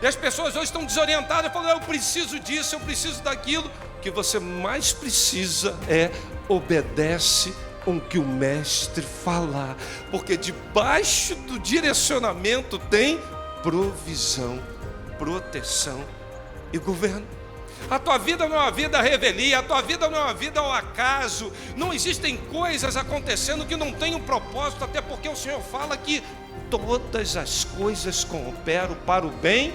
E as pessoas hoje estão desorientadas, falando: eu preciso disso, eu preciso daquilo. O que você mais precisa é obedece com o que o mestre falar, porque debaixo do direcionamento tem provisão, proteção e governo. A tua vida não é uma vida à revelia, a tua vida não é uma vida ao acaso. Não existem coisas acontecendo que não têm um propósito, até porque o Senhor fala que todas as coisas cooperam para o bem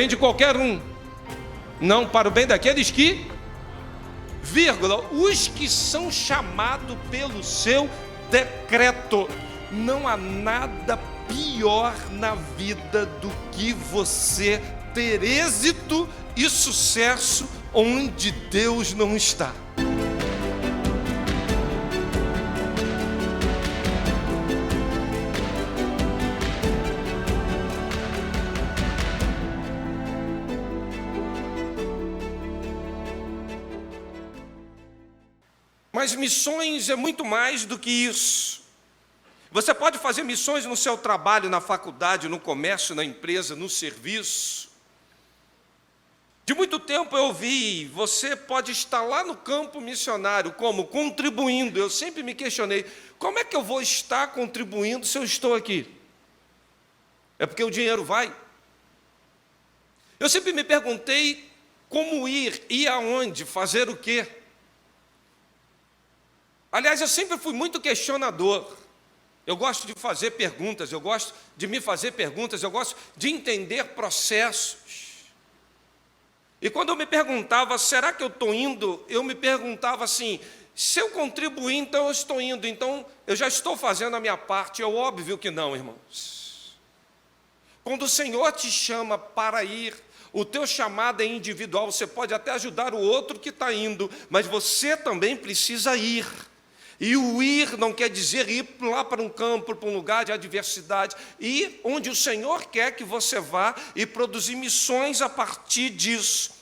de qualquer um, não para o bem daqueles que, vírgula, os que são chamados pelo seu decreto. Não há nada pior na vida do que você ter êxito e sucesso onde Deus não está. Mas missões é muito mais do que isso. Você pode fazer missões no seu trabalho, na faculdade, no comércio, na empresa, no serviço. De muito tempo eu ouvi: você pode estar lá no campo missionário, como? Contribuindo. Eu sempre me questionei: como é que eu vou estar contribuindo se eu estou aqui? É porque o dinheiro vai? Eu sempre me perguntei como ir aonde, fazer o quê? Aliás, eu sempre fui muito questionador. Eu gosto de fazer perguntas, eu gosto de me fazer perguntas, eu gosto de entender processos. E quando eu me perguntava: será que eu estou indo? Eu me perguntava assim: se eu contribuir, então eu estou indo, então eu já estou fazendo a minha parte. É óbvio que não, irmãos. Quando o Senhor te chama para ir, o teu chamado é individual. Você pode até ajudar o outro que está indo, mas você também precisa ir. E o ir não quer dizer ir lá para um campo, para um lugar de adversidade. Ir onde o Senhor quer que você vá e produzir missões a partir disso.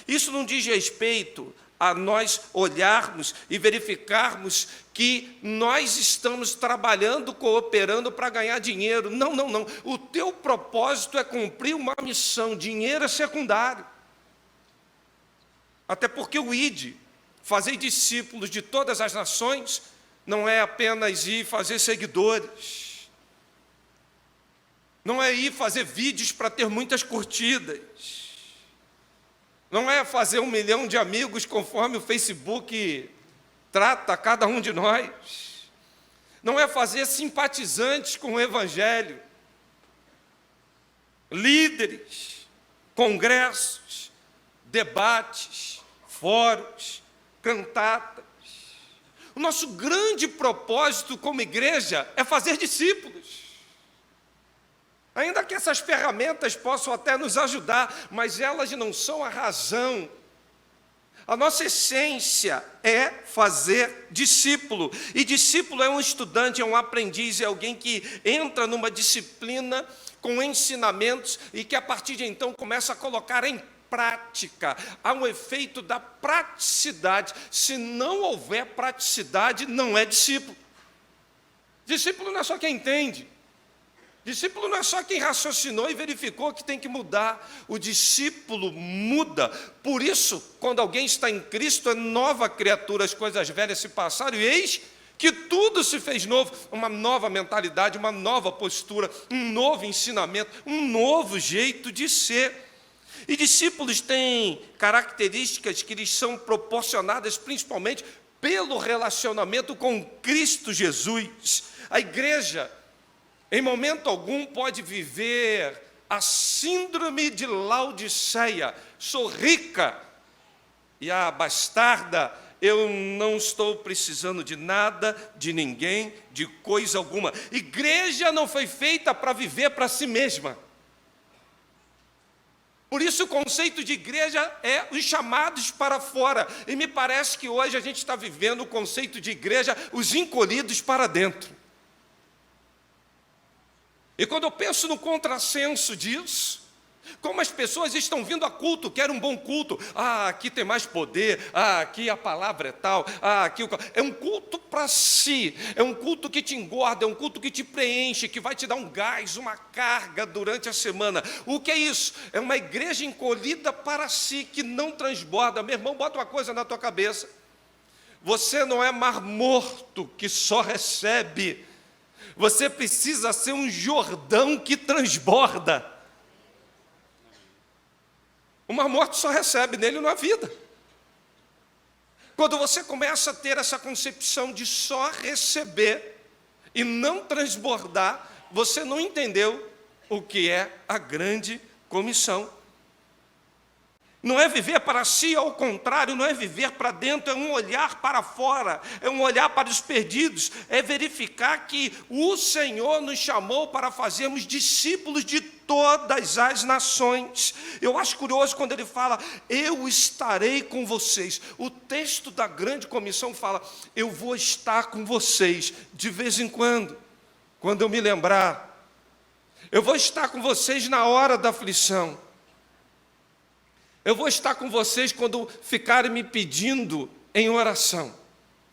Isso não diz respeito a nós olharmos e verificarmos que nós estamos trabalhando, cooperando para ganhar dinheiro. Não, não, não. O teu propósito é cumprir uma missão. Dinheiro é secundário. Até porque o ID, fazer discípulos de todas as nações, não é apenas ir fazer seguidores. Não é ir fazer vídeos para ter muitas curtidas. Não é fazer 1 milhão de amigos conforme o Facebook trata cada um de nós. Não é fazer simpatizantes com o Evangelho. Líderes, congressos, debates, fóruns, cantatas. O nosso grande propósito como igreja é fazer discípulos. Ainda que essas ferramentas possam até nos ajudar, mas elas não são a razão. A nossa essência é fazer discípulo. E discípulo é um estudante, é um aprendiz, é alguém que entra numa disciplina com ensinamentos e que a partir de então começa a colocar em prática. Há um efeito da praticidade. Se não houver praticidade, não é discípulo. Discípulo não é só quem entende. Discípulo não é só quem raciocinou e verificou que tem que mudar. O discípulo muda. Por isso, quando alguém está em Cristo, é nova criatura, as coisas velhas se passaram, e eis que tudo se fez novo. Uma nova mentalidade, uma nova postura, um novo ensinamento, um novo jeito de ser. E discípulos têm características que lhes são proporcionadas principalmente pelo relacionamento com Cristo Jesus. A igreja, em momento algum, pode viver a síndrome de Laodiceia. Sou rica e abastarda, eu não estou precisando de nada, de ninguém, de coisa alguma. Igreja não foi feita para viver para si mesma. Por isso o conceito de igreja é os chamados para fora. E me parece que hoje a gente está vivendo o conceito de igreja, os encolhidos para dentro. E quando eu penso no contrassenso disso, Como as pessoas estão vindo a culto, querem um bom culto. Ah, aqui tem mais poder. Ah, aqui a palavra é tal. Ah, aqui é um culto para si. É um culto que te engorda, é um culto que te preenche, que vai te dar um gás, uma carga durante a semana. O que é isso? É uma igreja encolhida para si, que não transborda. Meu irmão, bota uma coisa na tua cabeça. Você não é mar morto que só recebe. Você precisa ser um Jordão que transborda. O mar morto só recebe, nele não há vida. Quando você começa a ter essa concepção de só receber e não transbordar, você não entendeu o que é a grande comissão. Não é viver para si, ao contrário, não é viver para dentro, é um olhar para fora, é um olhar para os perdidos, é verificar que o Senhor nos chamou para fazermos discípulos de todas as nações. Eu acho curioso quando ele fala, eu estarei com vocês. O texto da grande comissão fala, eu vou estar com vocês de vez em quando eu me lembrar. Eu vou estar com vocês na hora da aflição. Eu vou estar com vocês quando ficarem me pedindo em oração.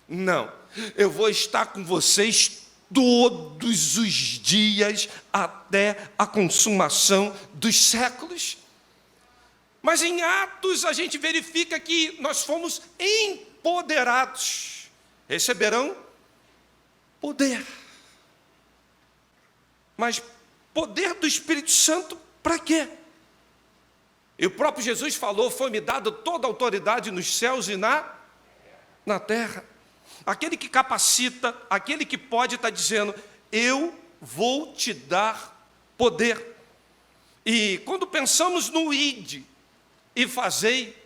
Não, eu vou estar com vocês todos os dias até a consumação dos séculos. Mas em Atos a gente verifica que nós fomos empoderados. Receberão poder. Mas poder do Espírito Santo para quê? E o próprio Jesus falou, foi-me dada toda a autoridade nos céus e na terra. Aquele que capacita, aquele que pode estar dizendo, eu vou te dar poder. E quando pensamos no ide e fazei,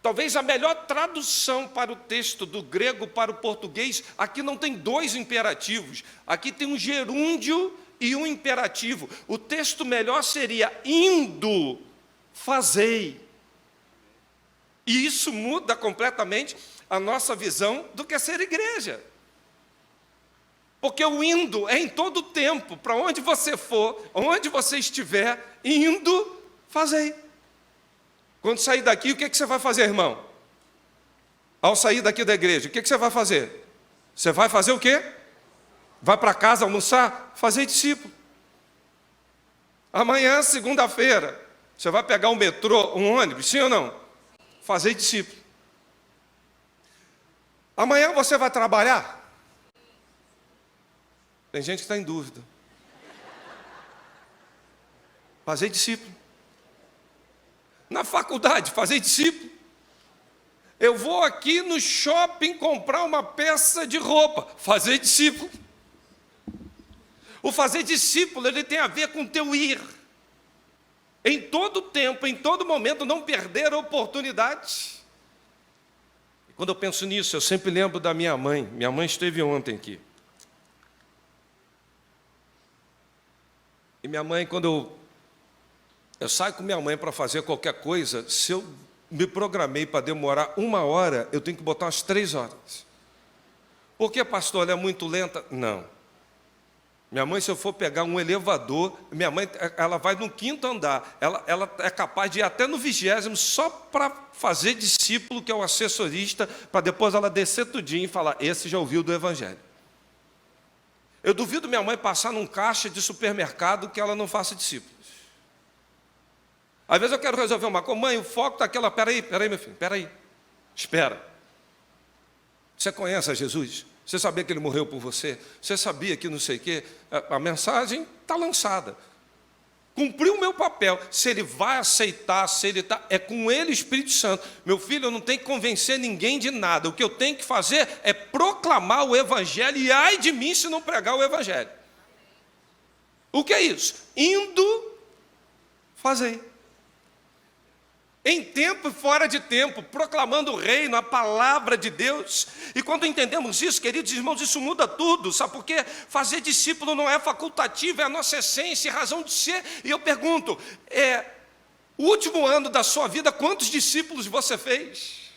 talvez a melhor tradução para o texto do grego para o português, aqui não tem dois imperativos, aqui tem um gerúndio e um imperativo. O texto melhor seria indo, fazei. E isso muda completamente a nossa visão do que é ser igreja. Porque o indo é em todo o tempo, para onde você for, onde você estiver, indo, fazei. Quando sair daqui, o que você vai fazer, irmão? Ao sair daqui da igreja, o que você vai fazer? Você vai fazer o quê? Vai para casa almoçar? Fazer discípulo. Amanhã, segunda-feira, você vai pegar um metrô, um ônibus, sim ou não? Fazer discípulo. Amanhã você vai trabalhar? Tem gente que está em dúvida. Fazer discípulo. Na faculdade, fazer discípulo. Eu vou aqui no shopping comprar uma peça de roupa. Fazer discípulo. O fazer discípulo, ele tem a ver com o teu ir. Em todo tempo, em todo momento, não perder a oportunidade. E quando eu penso nisso, eu sempre lembro da minha mãe. Minha mãe esteve ontem aqui. E minha mãe, quando eu saio com minha mãe para fazer qualquer coisa, se eu me programei para demorar 1 hora, eu tenho que botar umas 3 horas. Por que, pastor, ela é muito lenta? Não. Minha mãe, se eu for pegar um elevador, minha mãe, ela vai no 5º andar, ela é capaz de ir até no 20º, só para fazer discípulo, que é o assessorista, para depois ela descer tudinho e falar, esse já ouviu do Evangelho. Eu duvido minha mãe passar num caixa de supermercado que ela não faça discípulos. Às vezes eu quero resolver uma coisa, mãe, o foco está aquela, peraí, meu filho, peraí, espera. Você conhece a Jesus? Você sabia que ele morreu por você? Você sabia que não sei o quê? A mensagem está lançada. Cumpriu o meu papel. Se ele vai aceitar, se ele está... É com ele o Espírito Santo. Meu filho, eu não tenho que convencer ninguém de nada. O que eu tenho que fazer é proclamar o Evangelho. E ai de mim se não pregar o Evangelho. O que é isso? Indo, fazei. Em tempo e fora de tempo, proclamando o reino, a palavra de Deus. E quando entendemos isso, queridos irmãos, isso muda tudo. Sabe por quê? Fazer discípulo não é facultativo, é a nossa essência e razão de ser. E eu pergunto, o último ano da sua vida, quantos discípulos você fez?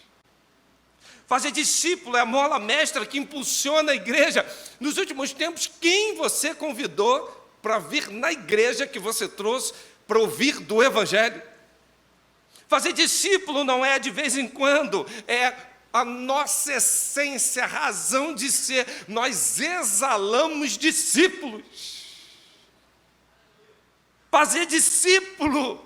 Fazer discípulo é a mola mestra que impulsiona a igreja. Nos últimos tempos, quem você convidou para vir na igreja que você trouxe para ouvir do Evangelho. Fazer discípulo não é de vez em quando, é a nossa essência, a razão de ser. Nós exalamos discípulos. Fazer discípulo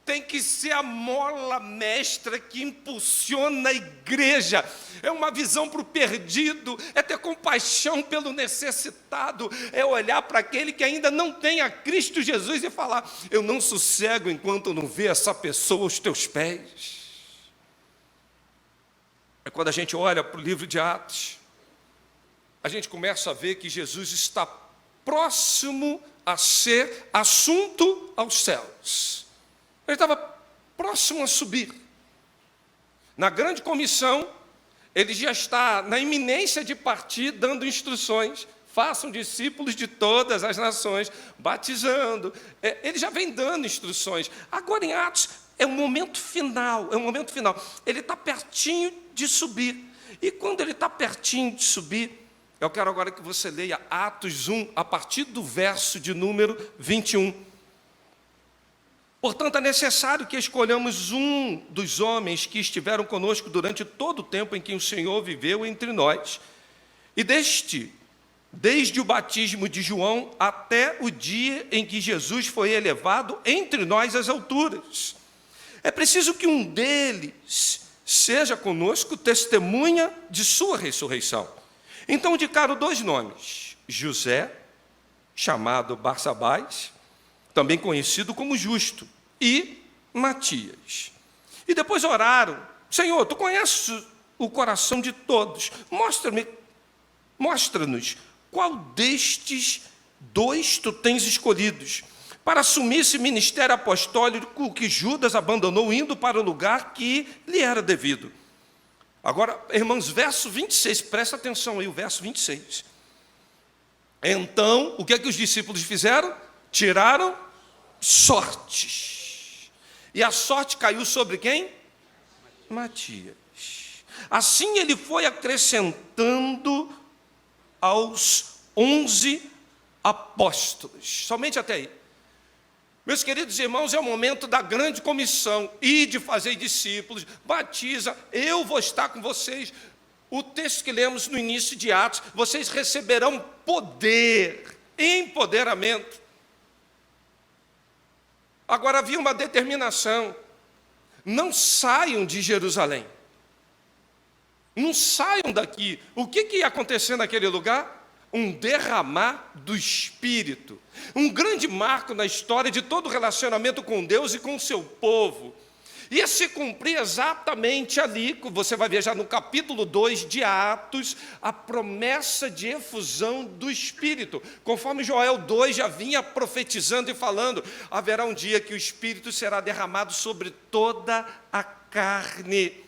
tem que ser a mola mestra que impulsiona a igreja. É uma visão para o perdido, é ter compaixão pelo necessitado, é olhar para aquele que ainda não tem a Cristo Jesus e falar: eu não sossego enquanto eu não ver essa pessoa aos teus pés. É quando a gente olha para o livro de Atos, a gente começa a ver que Jesus está próximo a ser assunto aos céus. Ele estava próximo a subir. Na grande comissão, ele já está na iminência de partir, dando instruções: façam discípulos de todas as nações, batizando. Ele já vem dando instruções. Agora, em Atos, é um momento final, Ele está pertinho de subir. E quando ele está pertinho de subir, eu quero agora que você leia Atos 1, a partir do verso de número 21. Portanto, é necessário que escolhamos um dos homens que estiveram conosco durante todo o tempo em que o Senhor viveu entre nós. E desde o batismo de João até o dia em que Jesus foi elevado entre nós às alturas. É preciso que um deles seja conosco testemunha de sua ressurreição. Então indicaram 2 nomes: José, chamado Barsabás, também conhecido como Justo, e Matias. E depois oraram: Senhor, tu conheces o coração de todos, mostra-nos qual destes 2 tu tens escolhidos para assumir esse ministério apostólico que Judas abandonou, indo para o lugar que lhe era devido. Agora, irmãos, verso 26, presta atenção aí, o verso 26. Então, o que é que os discípulos fizeram? Tiraram sortes. E a sorte caiu sobre quem? Matias. Assim ele foi acrescentando aos 11 apóstolos. Somente até aí. Meus queridos irmãos, é o momento da grande comissão: ide fazer discípulos, batiza, eu vou estar com vocês. O texto que lemos no início de Atos: vocês receberão poder, empoderamento. Agora havia uma determinação: não saiam de Jerusalém, não saiam daqui. O que ia acontecer naquele lugar? Um derramar do Espírito, um grande marco na história de todo o relacionamento com Deus e com o seu povo. Ia se cumprir exatamente ali, você vai ver já no capítulo 2 de Atos, a promessa de efusão do Espírito. Conforme Joel 2 já vinha profetizando e falando: haverá um dia que o Espírito será derramado sobre toda a carne.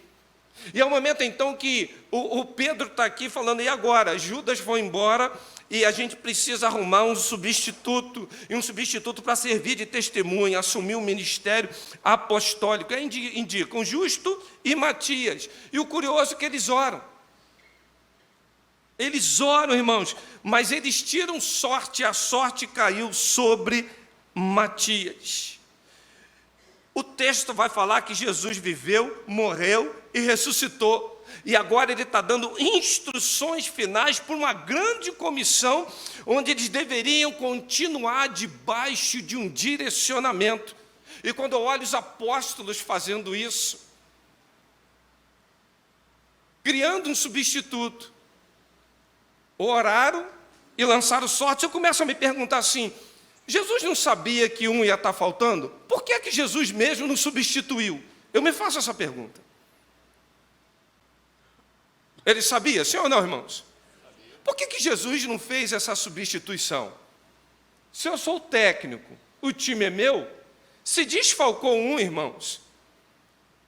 E é o momento então que o Pedro está aqui falando: e agora? Judas foi embora e a gente precisa arrumar um substituto, e um substituto para servir de testemunha, assumir o ministério apostólico. Aí indicam Justo e Matias. E o curioso é que eles oram. Eles oram, irmãos, mas eles tiram sorte, e a sorte caiu sobre Matias. O texto vai falar que Jesus viveu, morreu e ressuscitou. E agora ele está dando instruções finais para uma grande comissão, onde eles deveriam continuar debaixo de um direcionamento. E quando eu olho os apóstolos fazendo isso, criando um substituto, oraram e lançaram sorte, eu começo a me perguntar assim: Jesus não sabia que um ia estar faltando? Por que é que Jesus mesmo não substituiu? Eu me faço essa pergunta. Ele sabia, sim ou não, irmãos? Por que Jesus não fez essa substituição? Se eu sou o técnico, o time é meu, se desfalcou um, irmãos,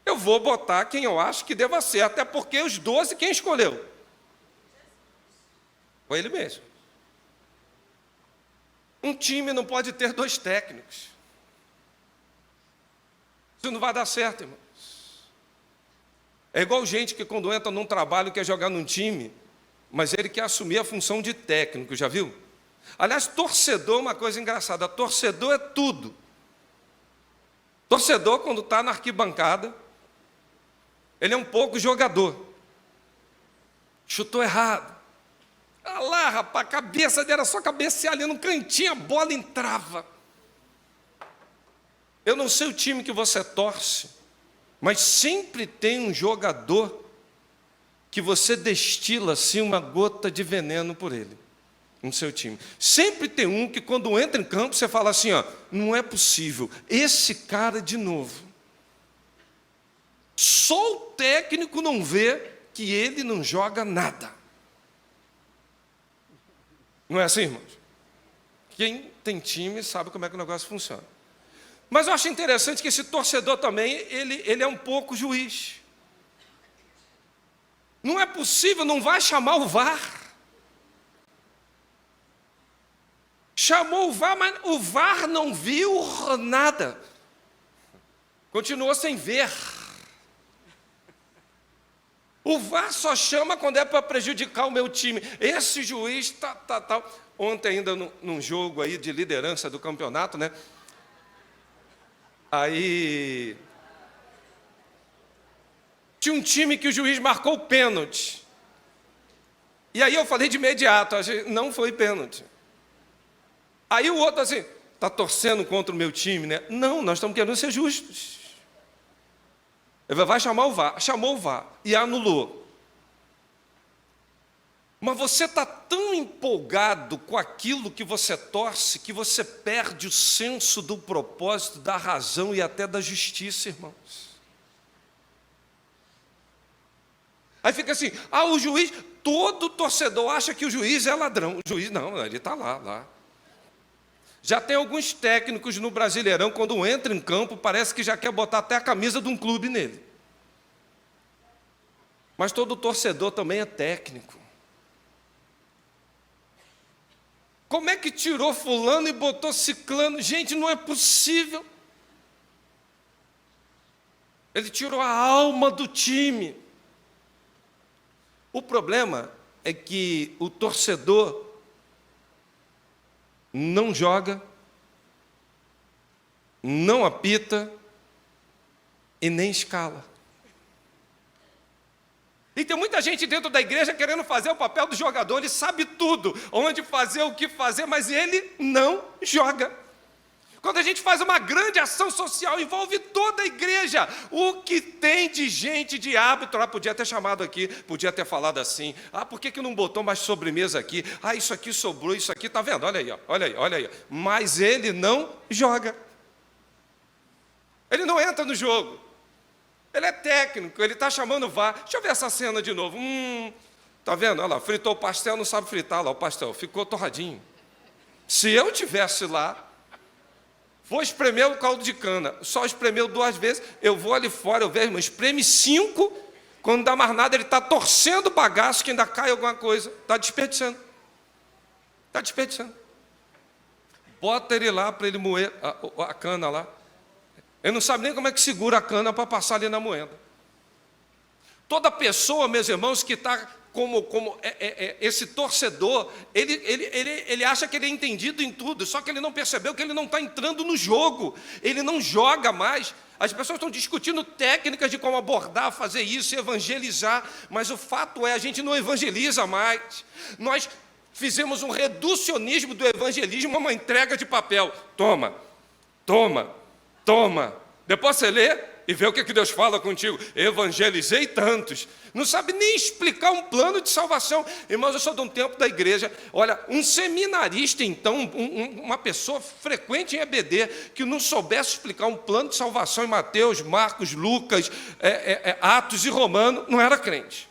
eu vou botar quem eu acho que deva ser, até porque os 12 quem escolheu? Foi ele mesmo. Um time não pode ter 2 técnicos. Isso não vai dar certo, irmãos. É igual gente que quando entra num trabalho quer jogar num time, mas ele quer assumir a função de técnico, já viu? Aliás, torcedor é uma coisa engraçada. Torcedor é tudo, Torcedor, quando está na arquibancada, ele é um pouco jogador. Chutou errado. Ah lá, rapaz, a cabeça dele era só cabecear ali no cantinho, a bola entrava. Eu não sei o time que você torce, mas sempre tem um jogador que você destila assim uma gota de veneno por ele, no seu time. Sempre tem um que quando entra em campo você fala assim, ó, não é possível, esse cara de novo. Só o técnico não vê que ele não joga nada. Não é assim, irmãos? Quem tem time sabe como é que o negócio funciona. Mas eu acho interessante que esse torcedor também, ele é um pouco juiz. Não é possível, não vai chamar o VAR. Chamou o VAR, mas o VAR não viu nada. Continuou sem ver. O VAR só chama quando é para prejudicar o meu time. Esse juiz tá. Ontem ainda num jogo aí de liderança do campeonato, né? Aí tinha um time que o juiz marcou o pênalti. E aí eu falei de imediato, não foi pênalti. Aí o outro assim, está torcendo contra o meu time, né? Não, nós estamos querendo ser justos. Ele vai chamar o VAR. Chamou o VAR e anulou. Mas você está tão empolgado com aquilo que você torce que você perde o senso do propósito, da razão e até da justiça, irmãos. Aí fica assim, o juiz, todo torcedor acha que o juiz é ladrão. O juiz não, ele está lá. Já tem alguns técnicos no Brasileirão, quando entra em campo, parece que já quer botar até a camisa de um clube nele. Mas todo torcedor também é técnico. Como é que tirou fulano e botou ciclano? Gente, não é possível. Ele tirou a alma do time. O problema é que o torcedor não joga, não apita e nem escala. E tem muita gente dentro da igreja querendo fazer o papel do jogador, ele sabe tudo, onde fazer, o que fazer, mas ele não joga. Quando a gente faz uma grande ação social, envolve toda a igreja. O que tem de gente de árbitro, podia ter chamado aqui, podia ter falado assim, por que não botou mais sobremesa aqui? Isso aqui sobrou, isso aqui, tá vendo? Olha aí. Mas ele não joga. Ele não entra no jogo. Ele é técnico, ele está chamando o VAR. Deixa eu ver essa cena de novo. Tá vendo? Olha lá, fritou o pastel, não sabe fritar lá o pastel, ficou torradinho. Se eu tivesse lá, vou espremer o caldo de cana, só espremeu 2 vezes, eu vou ali fora, eu vejo, espreme 5, quando não dá mais nada, ele está torcendo o bagaço, que ainda cai alguma coisa, está desperdiçando. Bota ele lá para ele moer a cana lá. Ele não sabe nem como é que segura a cana para passar ali na moeda. Toda pessoa, meus irmãos, que está como esse torcedor, ele acha que ele é entendido em tudo, só que ele não percebeu que ele não está entrando no jogo, ele não joga mais. As pessoas estão discutindo técnicas de como abordar, fazer isso, evangelizar, mas o fato é, a gente não evangeliza mais. Nós fizemos um reducionismo do evangelismo a uma entrega de papel. Toma. Depois você lê e vê o que Deus fala contigo. Evangelizei tantos. Não sabe nem explicar um plano de salvação. Irmãos, eu sou de um tempo da igreja. Olha, um seminarista, então, uma pessoa frequente em EBD, que não soubesse explicar um plano de salvação em Mateus, Marcos, Lucas, Atos e Romano, não era crente.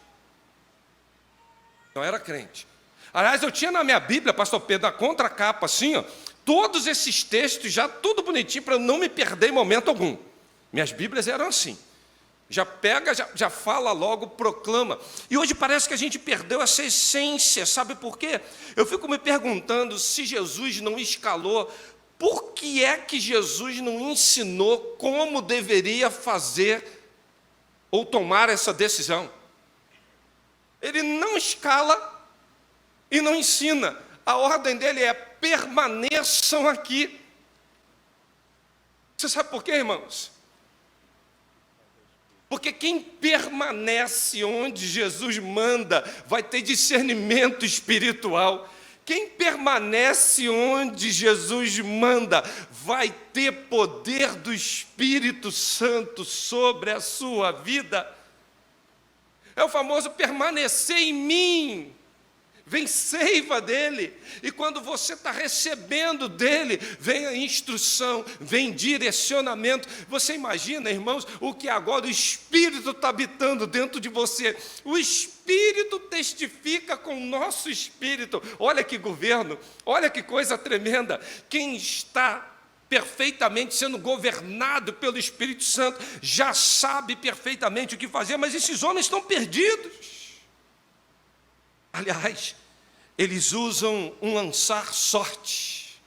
Aliás, eu tinha na minha Bíblia, pastor Pedro, na contracapa, assim, ó, todos esses textos, já tudo bonitinho, para eu não me perder em momento algum. Minhas Bíblias eram assim. Já pega, já fala logo, proclama. E hoje parece que a gente perdeu essa essência, sabe por quê? Eu fico me perguntando, se Jesus não escalou, por que é que Jesus não ensinou como deveria fazer ou tomar essa decisão? Ele não escala e não ensina. A ordem dele é: permaneçam aqui. Você sabe por quê, irmãos? Porque quem permanece onde Jesus manda vai ter discernimento espiritual. Quem permanece onde Jesus manda vai ter poder do Espírito Santo sobre a sua vida. É o famoso permanecer em mim. Vem seiva dele, e quando você está recebendo dele, vem a instrução, vem direcionamento. Você imagina, irmãos, o que agora o Espírito está habitando dentro de você. O Espírito testifica com o nosso espírito. Olha que governo, olha que coisa tremenda. Quem está perfeitamente sendo governado pelo Espírito Santo já sabe perfeitamente o que fazer, mas esses homens estão perdidos. Aliás, eles usam um lançar sorte.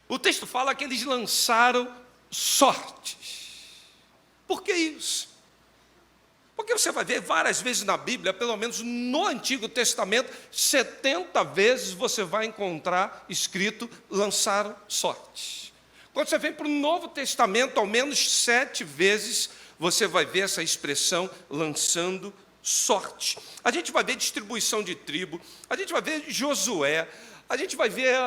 O texto fala que eles lançaram sortes. Por que isso? Porque você vai ver várias vezes na Bíblia, pelo menos no Antigo Testamento, 70 vezes você vai encontrar escrito lançaram sortes. Quando você vem para o Novo Testamento, ao menos 7 vezes você vai ver essa expressão lançando sorte. A gente vai ver distribuição de tribo, a gente vai ver Josué, a gente vai ver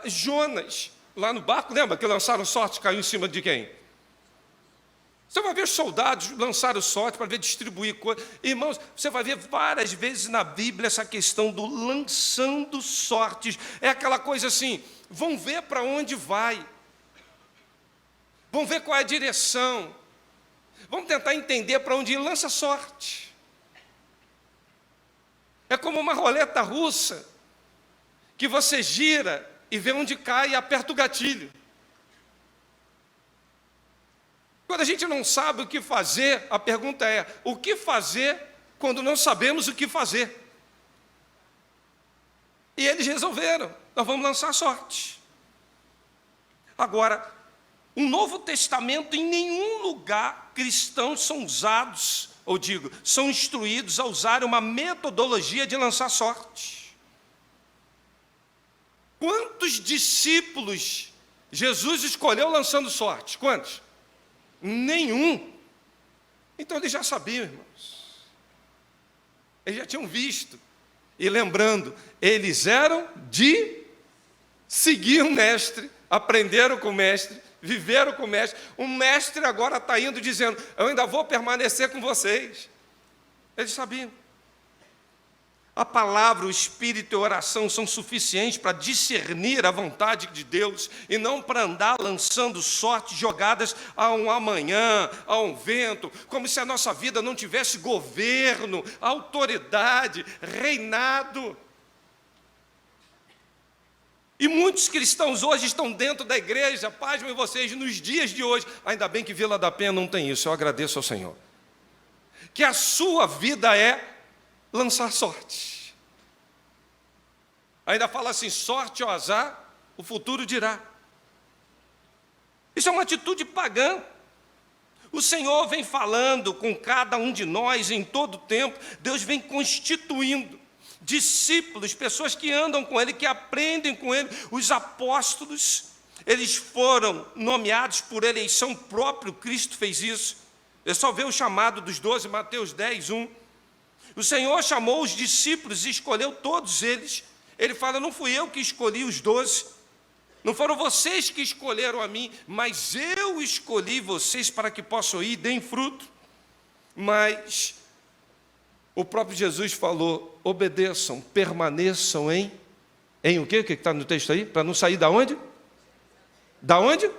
Jonas lá no barco, lembra que lançaram sorte, caiu em cima de quem? Você vai ver os soldados lançaram sorte para ver distribuir coisas. Irmãos, você vai ver várias vezes na Bíblia essa questão do lançando sortes. É aquela coisa assim, vão ver para onde vai, vão ver qual é a direção, vamos tentar entender para onde ir, lança sorte. É como uma roleta russa, que você gira e vê onde cai e aperta o gatilho. Quando a gente não sabe o que fazer, a pergunta é, o que fazer quando não sabemos o que fazer? E eles resolveram, nós vamos lançar sorte. Agora, no Novo Testamento, em nenhum lugar cristãos são usados, ou digo, são instruídos a usar uma metodologia de lançar sorte. Quantos discípulos Jesus escolheu lançando sorte? Quantos? Nenhum. Então eles já sabiam, irmãos. Eles já tinham visto. E lembrando, eles eram de seguir o mestre, aprenderam com o mestre, viveram com o mestre. O mestre agora está indo dizendo, eu ainda vou permanecer com vocês. Eles sabiam. A palavra, o Espírito e a oração são suficientes para discernir a vontade de Deus e não para andar lançando sortes jogadas a um amanhã, a um vento, como se a nossa vida não tivesse governo, autoridade, reinado. E muitos cristãos hoje estão dentro da igreja, pasmem vocês, nos dias de hoje, ainda bem que Vila da Penha não tem isso, eu agradeço ao Senhor, que a sua vida é lançar sorte. Ainda fala assim, sorte ou azar, o futuro dirá. Isso é uma atitude pagã. O Senhor vem falando com cada um de nós em todo o tempo, Deus vem constituindo discípulos, pessoas que andam com Ele, que aprendem com Ele. Os apóstolos, eles foram nomeados por eleição, próprio Cristo fez isso. É só ver o chamado dos 12, Mateus 10, 1. O Senhor chamou os discípulos e escolheu todos eles. Ele fala, não fui eu que escolhi os 12, não foram vocês que escolheram a mim, mas eu escolhi vocês para que possam ir e deem fruto. Mas o próprio Jesus falou, obedeçam, permaneçam em o quê? O que está no texto aí? Para não sair da onde? Da onde?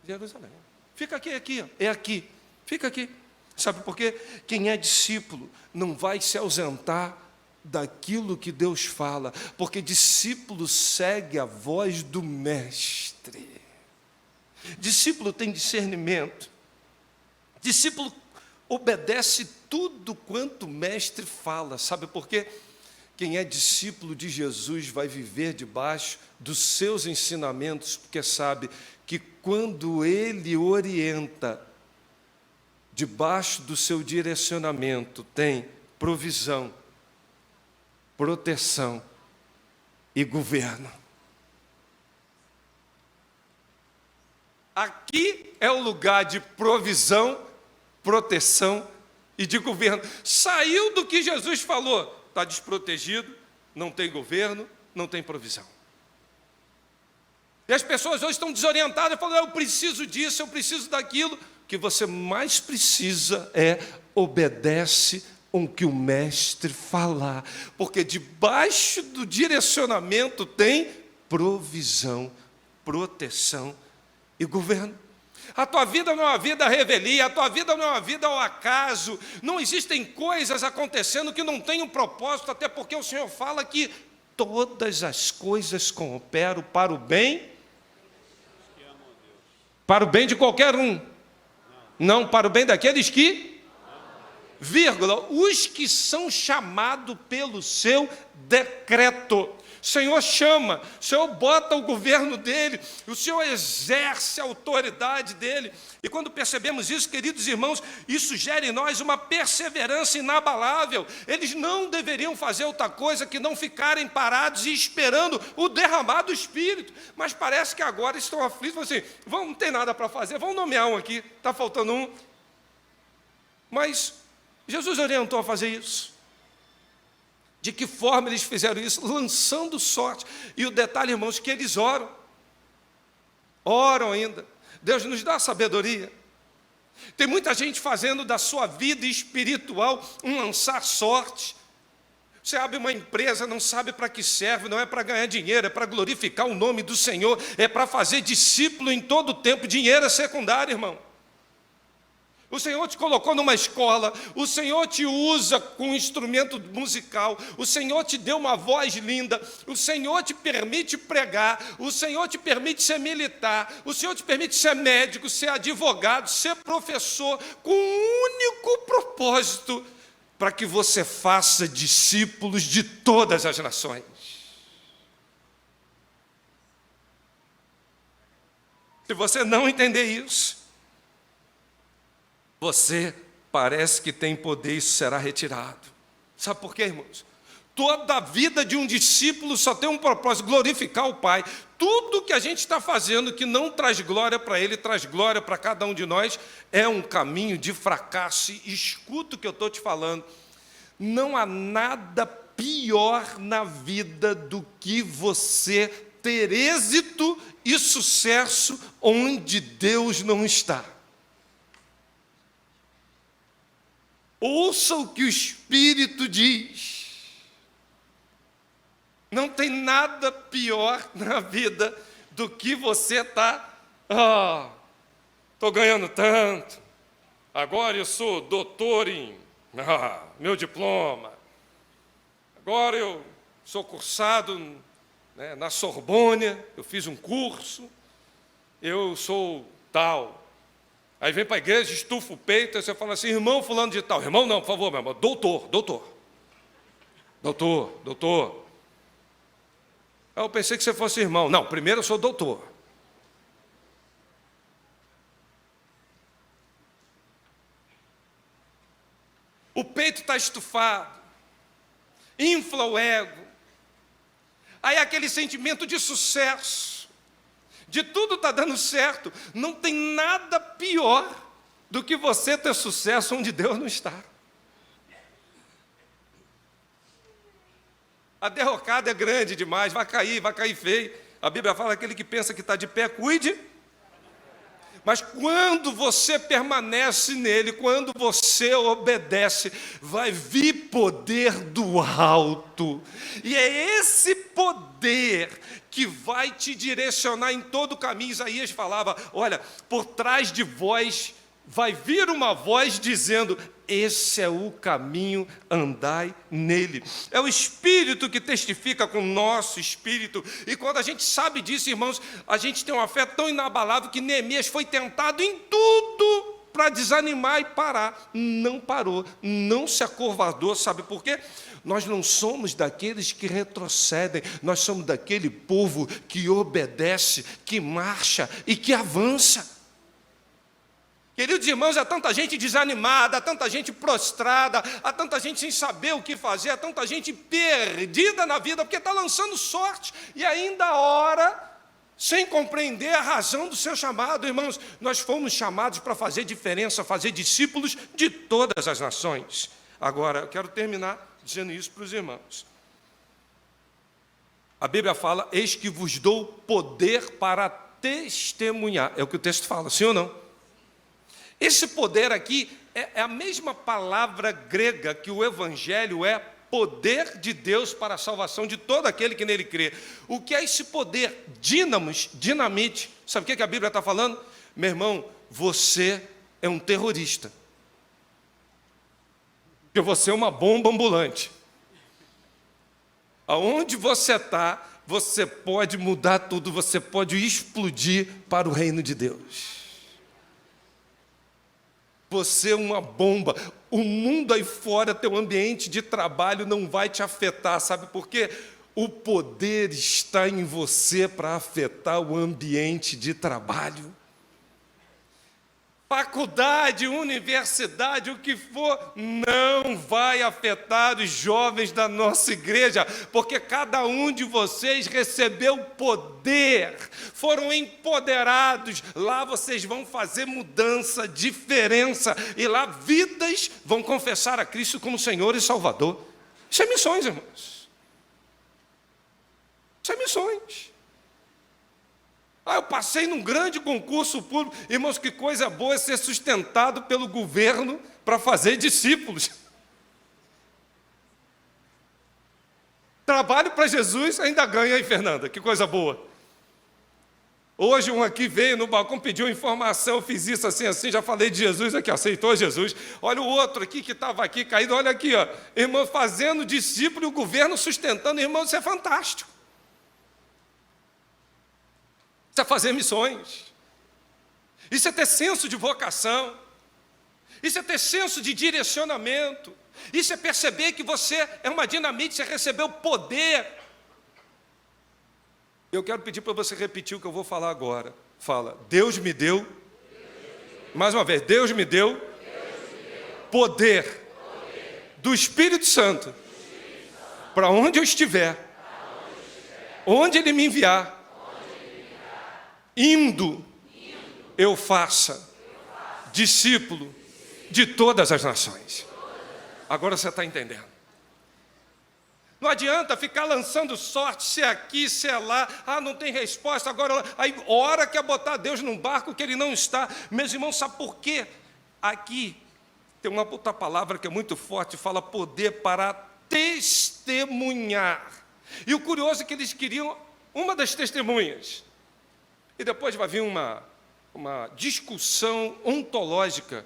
Jerusalém. Fica aqui, ó. É aqui. Fica aqui. Sabe por quê? Quem é discípulo não vai se ausentar daquilo que Deus fala, porque discípulo segue a voz do mestre. Discípulo tem discernimento. Discípulo obedece tudo quanto o mestre fala. Sabe por quê? Quem é discípulo de Jesus vai viver debaixo dos seus ensinamentos, porque sabe que quando ele orienta, debaixo do seu direcionamento tem provisão, proteção e governo. Aqui é o lugar de provisão, proteção e de governo. Saiu do que Jesus falou, está desprotegido, não tem governo, não tem provisão. E as pessoas hoje estão desorientadas, falando, eu preciso disso, eu preciso daquilo. O que você mais precisa é obedece o que o mestre falar, porque debaixo do direcionamento tem provisão, proteção e governo. A tua vida não é uma vida à revelia, a tua vida não é uma vida ao acaso, não existem coisas acontecendo que não têm um propósito, até porque o Senhor fala que todas as coisas cooperam para o bem, para o bem de qualquer um, não para o bem daqueles que, vírgula, os que são chamados pelo seu decreto. O Senhor chama, o Senhor bota o governo dele, o Senhor exerce a autoridade dele. E quando percebemos isso, queridos irmãos, isso gera em nós uma perseverança inabalável. Eles não deveriam fazer outra coisa que não ficarem parados e esperando o derramar do Espírito. Mas parece que agora estão aflitos, assim, não tem nada para fazer, vamos nomear um aqui, está faltando um. Mas Jesus orientou a fazer isso. De que forma eles fizeram isso? Lançando sorte. E o detalhe, irmãos, que eles oram. Oram ainda. Deus nos dá sabedoria. Tem muita gente fazendo da sua vida espiritual um lançar sorte. Você abre uma empresa, não sabe para que serve, não é para ganhar dinheiro, é para glorificar o nome do Senhor, é para fazer discípulo em todo o tempo. Dinheiro é secundário, irmão. O Senhor te colocou numa escola, o Senhor te usa com um instrumento musical, o Senhor te deu uma voz linda, o Senhor te permite pregar, o Senhor te permite ser militar, o Senhor te permite ser médico, ser advogado, ser professor, com um único propósito, para que você faça discípulos de todas as nações. Se você não entender isso, você parece que tem poder e isso será retirado. Sabe por quê, irmãos? Toda a vida de um discípulo só tem um propósito, glorificar o Pai. Tudo que a gente está fazendo que não traz glória para Ele, traz glória para cada um de nós, é um caminho de fracasso. E escuta o que eu estou te falando. Não há nada pior na vida do que você ter êxito e sucesso onde Deus não está. Ouça o que o Espírito diz. Não tem nada pior na vida do que você estar, estou ganhando tanto, agora eu sou doutor em, meu diploma, agora eu sou cursado, né, na Sorbonne, eu fiz um curso, eu sou tal. Aí vem para a igreja, estufa o peito, e você fala assim, irmão fulano de tal. Irmão não, por favor, meu irmão, doutor. Aí eu pensei que você fosse irmão. Não, primeiro eu sou doutor. O peito está estufado, infla o ego. Aí aquele sentimento de sucesso, de tudo está dando certo. Não tem nada pior do que você ter sucesso onde Deus não está. A derrocada é grande demais, vai cair feio. A Bíblia fala que aquele que pensa que está de pé, cuide. Mas quando você permanece nele, quando você obedece, vai vir poder do alto. E é esse poder que vai te direcionar em todo o caminho. Isaías falava, olha, por trás de vós vai vir uma voz dizendo, esse é o caminho, andai nele. É o Espírito que testifica com o nosso espírito. E quando a gente sabe disso, irmãos, a gente tem uma fé tão inabalável que Neemias foi tentado em tudo para desanimar e parar. Não parou, não se acovardou. Sabe por quê? Nós não somos daqueles que retrocedem, nós somos daquele povo que obedece, que marcha e que avança. Queridos irmãos, há tanta gente desanimada, há tanta gente prostrada, há tanta gente sem saber o que fazer, há tanta gente perdida na vida, porque está lançando sorte e ainda ora sem compreender a razão do seu chamado. Irmãos, nós fomos chamados para fazer diferença, fazer discípulos de todas as nações. Agora, eu quero terminar dizendo isso para os irmãos. A Bíblia fala, eis que vos dou poder para testemunhar. É o que o texto fala, sim ou não? Esse poder aqui é a mesma palavra grega que o evangelho é poder de Deus para a salvação de todo aquele que nele crê. O que é esse poder? Dínamos, dinamite. Sabe o que a Bíblia está falando? Meu irmão, você é um terrorista. Porque você é uma bomba ambulante. Aonde você está, você pode mudar tudo, você pode explodir para o reino de Deus. Você é uma bomba. O mundo aí fora, teu ambiente de trabalho não vai te afetar, sabe por quê? O poder está em você para afetar o ambiente de trabalho. Faculdade, universidade, o que for, não vai afetar os jovens da nossa igreja, porque cada um de vocês recebeu poder, foram empoderados, lá vocês vão fazer mudança, diferença, e lá vidas vão confessar a Cristo como Senhor e Salvador. Isso é missões, irmãos. Isso é missões. Eu passei num grande concurso público. Irmãos, que coisa boa é ser sustentado pelo governo para fazer discípulos. Trabalho para Jesus, ainda ganha aí, Fernanda, que coisa boa. Hoje um aqui veio no balcão, pediu informação, eu fiz isso assim, já falei de Jesus aqui, aceitou Jesus. Olha o outro aqui que estava aqui caído, olha aqui, ó, irmão, fazendo discípulo e o governo sustentando. Irmão, isso é fantástico. Isso é fazer missões, isso é ter senso de vocação, isso é ter senso de direcionamento, isso é perceber que você é uma dinamite, você recebeu poder. Eu quero pedir para você repetir o que eu vou falar agora. Fala, Deus me deu, mais uma vez, Deus me deu poder do Espírito Santo para onde eu estiver, onde Ele me enviar. Indo, eu faça discípulo de todas as nações. Agora você está entendendo. Não adianta ficar lançando sorte, se é aqui, se é lá. Não tem resposta, agora aí hora quer botar Deus num barco que Ele não está. Meus irmãos, sabe por quê? Aqui tem uma outra palavra que é muito forte, fala poder para testemunhar. E o curioso é que eles queriam uma das testemunhas. E depois vai vir uma discussão ontológica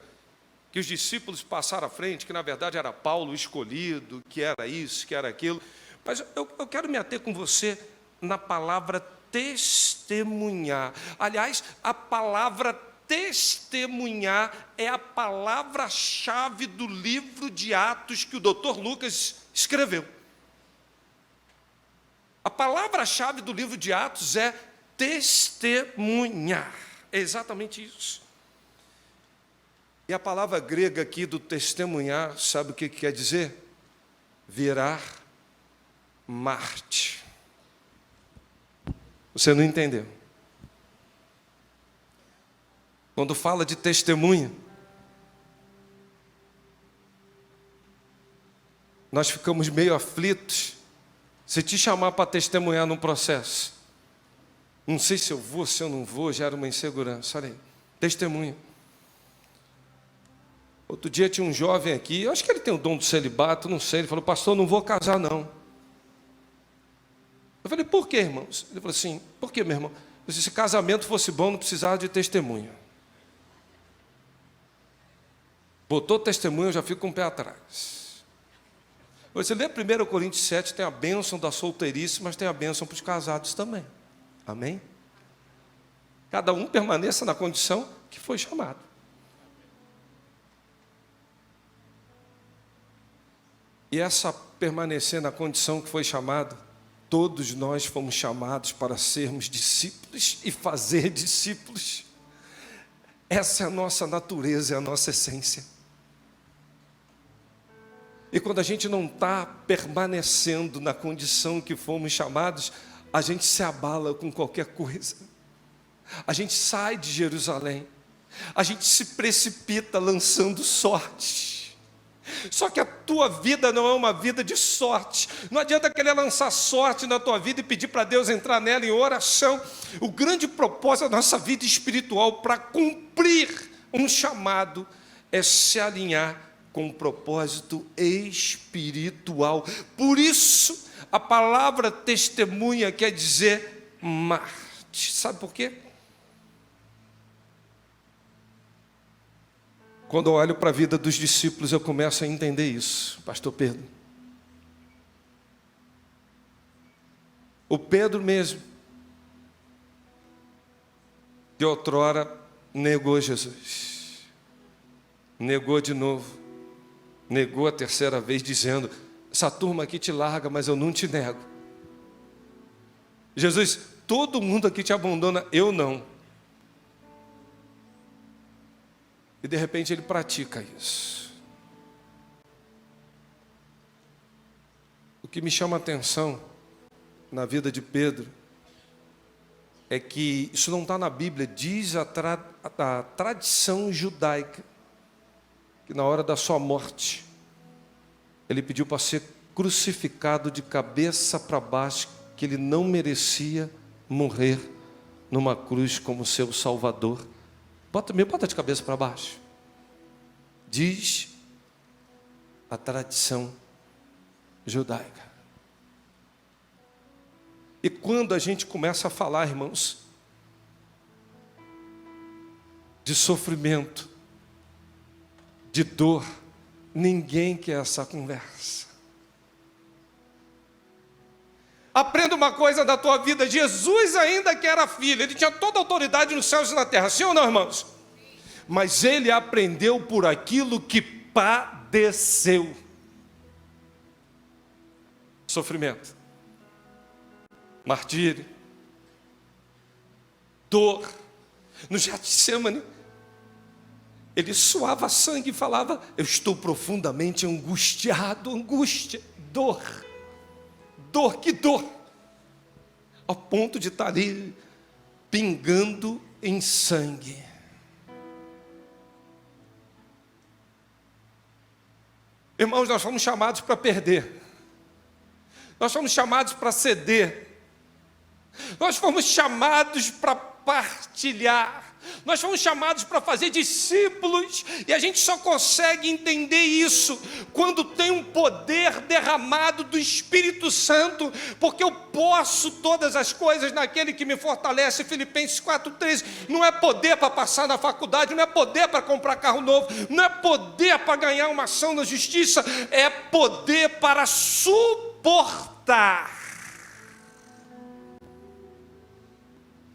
que os discípulos passaram à frente, que na verdade era Paulo escolhido, que era isso, que era aquilo. Mas eu quero me ater com você na palavra testemunhar. Aliás, a palavra testemunhar é a palavra-chave do livro de Atos que o Dr. Lucas escreveu. A palavra-chave do livro de Atos é testemunhar. É exatamente isso. E a palavra grega aqui do testemunhar, sabe o que quer dizer? Virar Marte. Você não entendeu? Quando fala de testemunha, nós ficamos meio aflitos se te chamar para testemunhar num processo. Não sei se eu vou, se eu não vou, gera uma insegurança. Olha aí, testemunha. Outro dia tinha um jovem aqui, eu acho que ele tem o dom do celibato, não sei. Ele falou, pastor, não vou casar não. Eu falei, por quê, irmãos? Ele falou assim, por quê, meu irmão? Eu disse, se casamento fosse bom, não precisava de testemunha. Botou testemunha, eu já fico com o pé atrás. Você lê 1 Coríntios 7, tem a bênção da solteirice, mas tem a bênção para os casados também. Amém? Cada um permaneça na condição que foi chamado. E essa permanecer na condição que foi chamado, todos nós fomos chamados para sermos discípulos e fazer discípulos. Essa é a nossa natureza, é a nossa essência. E quando a gente não está permanecendo na condição que fomos chamados, a gente se abala com qualquer coisa. A gente sai de Jerusalém, a gente se precipita lançando sorte. Só que a tua vida não é uma vida de sorte. Não adianta querer lançar sorte na tua vida e pedir para Deus entrar nela em oração. O grande propósito da nossa vida espiritual para cumprir um chamado é se alinhar com o propósito espiritual. Por isso, a palavra testemunha quer dizer Marte. Sabe por quê? Quando eu olho para a vida dos discípulos, eu começo a entender isso, pastor Pedro. O Pedro mesmo, de outrora, negou Jesus. Negou de novo. Negou a terceira vez, dizendo: essa turma aqui te larga, mas eu não te nego. Jesus, todo mundo aqui te abandona, eu não. E de repente ele pratica isso. O que me chama a atenção na vida de Pedro é que isso não está na Bíblia, diz a tradição judaica, que na hora da sua morte, ele pediu para ser crucificado de cabeça para baixo, que ele não merecia morrer numa cruz como seu Salvador. Bota de cabeça para baixo. Diz a tradição judaica. E quando a gente começa a falar, irmãos, de sofrimento, de dor, ninguém quer essa conversa. Aprenda uma coisa da tua vida: Jesus, ainda que era filho, ele tinha toda a autoridade nos céus e na terra, sim ou não, irmãos? Mas ele aprendeu por aquilo que padeceu. Sofrimento, martírio, dor. No Getsemane, ele suava sangue e falava: eu estou profundamente angustiado. Angústia, dor. Dor, que dor, ao ponto de estar ali pingando em sangue. Irmãos, nós fomos chamados para perder, nós fomos chamados para ceder, nós fomos chamados para partilhar, nós fomos chamados para fazer discípulos, e a gente só consegue entender isso quando tem um poder derramado do Espírito Santo, porque eu posso todas as coisas naquele que me fortalece. Filipenses 4,13. Não é poder para passar na faculdade, não é poder para comprar carro novo, não é poder para ganhar uma ação na justiça, é poder para suportar.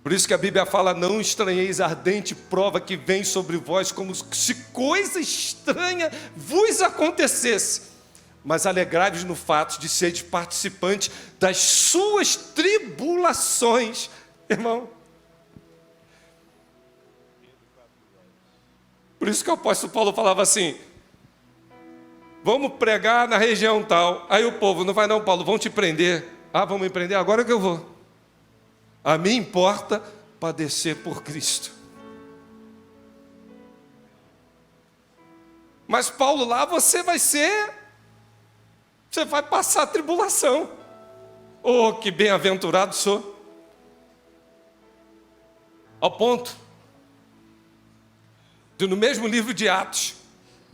Por isso que a Bíblia fala: não estranheis a ardente prova que vem sobre vós, como se coisa estranha vos acontecesse, mas alegrai-vos no fato de seres participantes das suas tribulações. Irmão, por isso que o apóstolo Paulo falava assim: vamos pregar na região tal. Aí o povo: não vai não, Paulo, vão te prender. Ah, vão me prender? Agora que eu vou. A mim importa padecer por Cristo. Mas Paulo, lá você vai passar a tribulação. Oh, que bem-aventurado sou. Ao ponto de, no mesmo livro de Atos,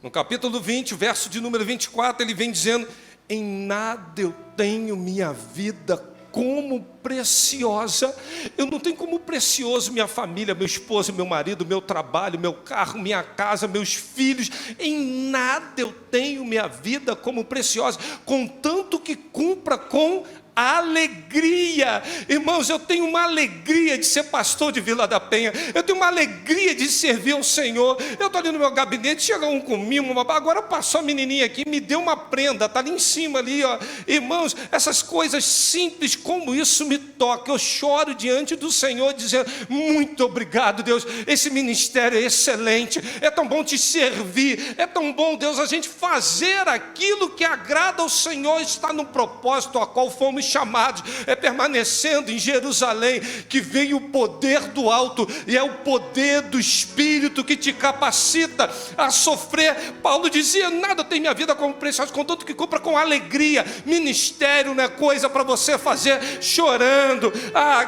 no capítulo 20, verso de número 24, ele vem dizendo: em nada eu tenho minha vida como preciosa. Eu não tenho como precioso minha família, meu esposo, meu marido, meu trabalho, meu carro, minha casa, meus filhos. Em nada eu tenho minha vida como preciosa, contanto que cumpra com alegria. Irmãos, eu tenho uma alegria de ser pastor de Vila da Penha, eu tenho uma alegria de servir ao Senhor. Eu estou ali no meu gabinete, chega um comigo, agora passou a menininha aqui, me deu uma prenda, está ali em cima ali, ó. Irmãos, essas coisas simples como isso me tocam. Eu choro diante do Senhor dizendo: muito obrigado, Deus, esse ministério é excelente, é tão bom te servir, é tão bom, Deus, a gente fazer aquilo que agrada ao Senhor, está no propósito a qual fomos fomos chamados, é permanecendo em Jerusalém, que vem o poder do alto, e é o poder do Espírito que te capacita a sofrer. Paulo dizia, nada tem minha vida como preciosa, contanto que cumpra com alegria. Ministério não é coisa para você fazer chorando,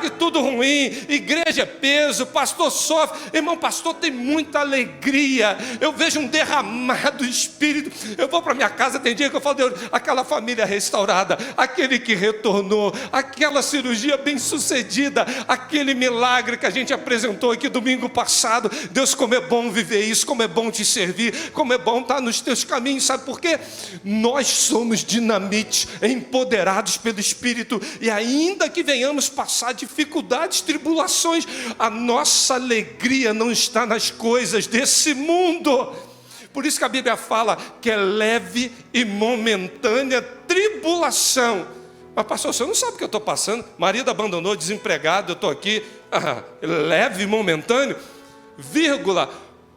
que tudo ruim, igreja é peso, pastor sofre. Irmão, pastor tem muita alegria, eu vejo um derramado Espírito. Eu vou para minha casa, tem dia que eu falo, Deus, aquela família restaurada, aquele que retornou, aquela cirurgia bem sucedida, aquele milagre que a gente apresentou aqui domingo passado. Deus, como é bom viver isso, como é bom te servir, como é bom estar nos teus caminhos. Sabe por quê? Nós somos dinamite, empoderados pelo Espírito, e ainda que venhamos passar dificuldades, tribulações, a nossa alegria não está nas coisas desse mundo. Por isso que a Bíblia fala que é leve e momentânea tribulação. Mas pastor, você não sabe o que eu estou passando? Marido abandonou, desempregado, eu estou aqui. Leve e momentâneo, vírgula,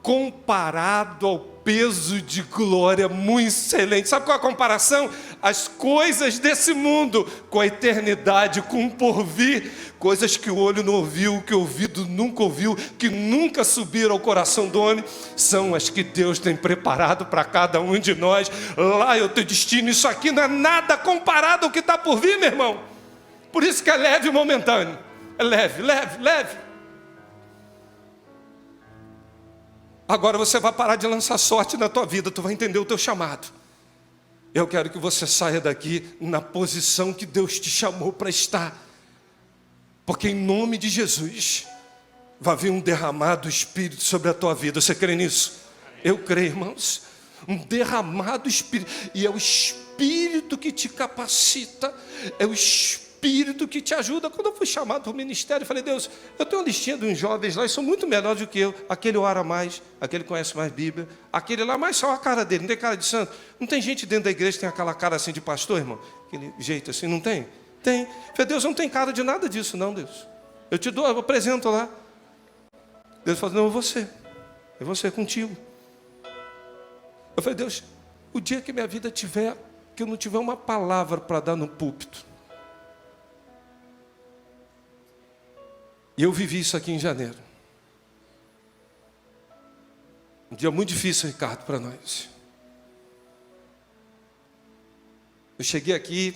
comparado ao peso de glória muito excelente. Sabe qual é a comparação? As coisas desse mundo com a eternidade, com o porvir, coisas que o olho não ouviu, que o ouvido nunca ouviu, que nunca subiram ao coração do homem, são as que Deus tem preparado para cada um de nós. Lá é o teu destino. Isso aqui não é nada comparado ao que está por vir, meu irmão. Por isso que é leve e momentâneo. É leve, leve, leve. Agora você vai parar de lançar sorte na tua vida, tu vai entender o teu chamado. Eu quero que você saia daqui na posição que Deus te chamou para estar. Porque em nome de Jesus, vai vir um derramado Espírito sobre a tua vida. Você crê nisso? Eu creio, irmãos. Um derramado Espírito. E é o Espírito que te capacita, é o Espírito que te ajuda. Quando eu fui chamado para o ministério, eu falei, Deus, eu tenho uma listinha de uns jovens lá, e são muito melhores do que eu. Aquele ora mais, aquele conhece mais Bíblia, aquele lá, mas só a cara dele, não tem cara de santo. Não tem gente dentro da igreja que tem aquela cara assim de pastor, irmão? Aquele jeito assim, não tem? Tem. Eu falei, Deus, não tem cara de nada disso não, Deus. Eu te dou, eu apresento lá. Deus falou, não, é você contigo. Eu falei, Deus, o dia que minha vida tiver, que eu não tiver uma palavra para dar no púlpito. E eu vivi isso aqui em janeiro. Um dia muito difícil, Ricardo, para nós. Eu cheguei aqui,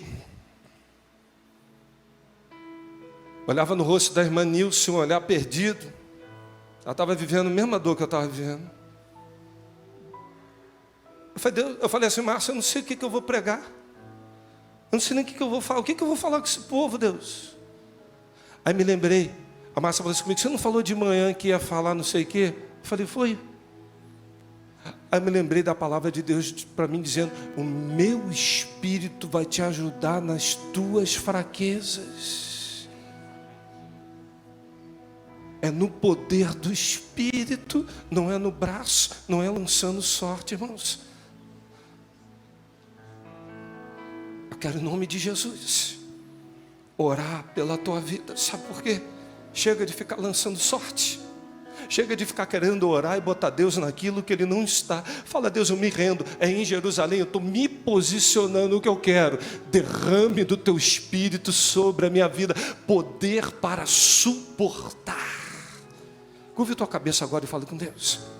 olhava no rosto da irmã Nilce, um olhar perdido. Ela estava vivendo a mesma dor que eu estava vivendo. Eu falei assim, Márcia, eu não sei o que eu vou pregar. Eu não sei nem o que eu vou falar. O que eu vou falar com esse povo, Deus? Aí me lembrei. A Márcia falou assim comigo, você não falou de manhã que ia falar não sei o quê? Eu falei, foi. Aí me lembrei da palavra de Deus para mim dizendo, o meu Espírito vai te ajudar nas tuas fraquezas. É no poder do Espírito, não é no braço, não é lançando sorte, irmãos. Eu quero em nome de Jesus orar pela tua vida. Sabe por quê? Chega de ficar lançando sorte. Chega de ficar querendo orar e botar Deus naquilo que Ele não está. Fala, Deus, eu me rendo. É em Jerusalém, eu estou me posicionando o que eu quero. Derrame do teu Espírito sobre a minha vida. Poder para suportar. Curve tua cabeça agora e fala com Deus.